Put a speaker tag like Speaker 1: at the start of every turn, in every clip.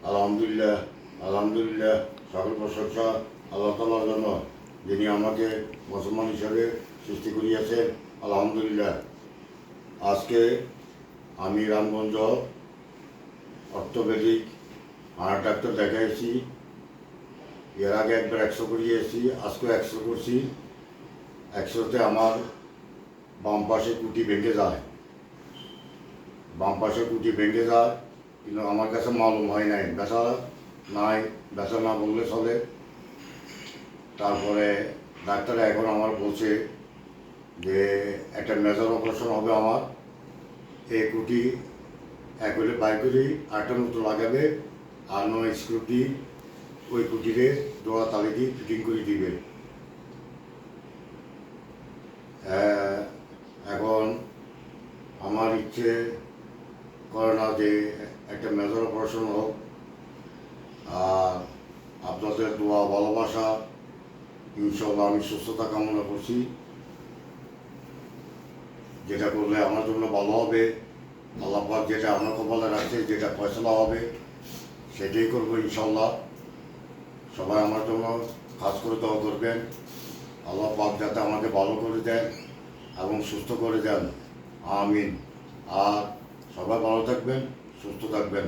Speaker 1: আলহামদুলিল্লাহ, আলহামদুলিল্লাহ, সকল প্রশংসা আল্লাহ তাআলার জন্য, যিনি আমাকে মুসলমান হিসাবে সৃষ্টি করিয়াছেন। আলহামদুলিল্লাহ। আজকে আমি রামগঞ্জ অর্থোপেডিক হাড় ডাক্তার দেখাইছি। এর আগে একবার 100 করিয়েছি, আজকেও 100 করছি। 100তে আমার বাম পাশে কুটি ভেঙে যায়, কিন্তু আমার কাছে মালুম হয় নাই, ব্যথা নাই, ব্যথা না বললে চলে। তারপরে ডাক্তার এখন আমার বলছে যে একটা মেজর অপারেশন হবে আমার। এই কুটি একবারে বাইর করে আরেকটা মতো লাগাবে, আর নয় স্ক্রুটি ওই কুটিরে জোড়া তালি দিয়ে ফিটিং করে দিবে। এখন আমার ইচ্ছে করে না যে একটা মেজর অপারেশন হোক, আর আপনাদের দোয়া ভালোবাসা, ইনশাল্লাহ আমি সুস্থতা কামনা করছি। যেটা করলে আমার জন্য ভালো হবে, আল্লাহ পাক যেটা আমার কপালে রাখছে, যেটা ফয়সলা হবে সেটাই করবো ইনশাল্লাহ। সবাই আমার জন্য কাজ করে দোয়া করবেন, আল্লাহ পাক যাতে আমাকে ভালো করে দেন এবং সুস্থ করে দেন, আমিন। আর সবাই ভালো থাকবেন, সুস্থ থাকবেন।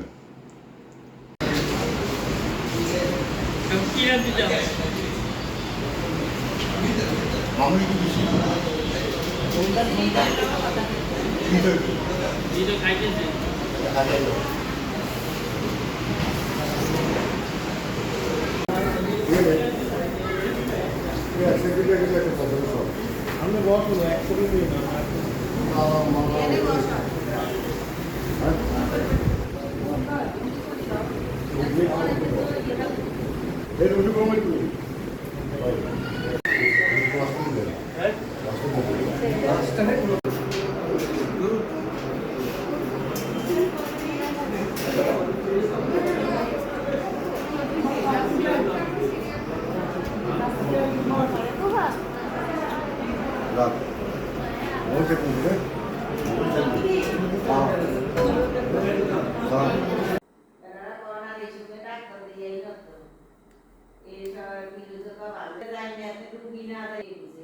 Speaker 2: আমরা বসবো একসাথে
Speaker 3: Esa filosofía, vale.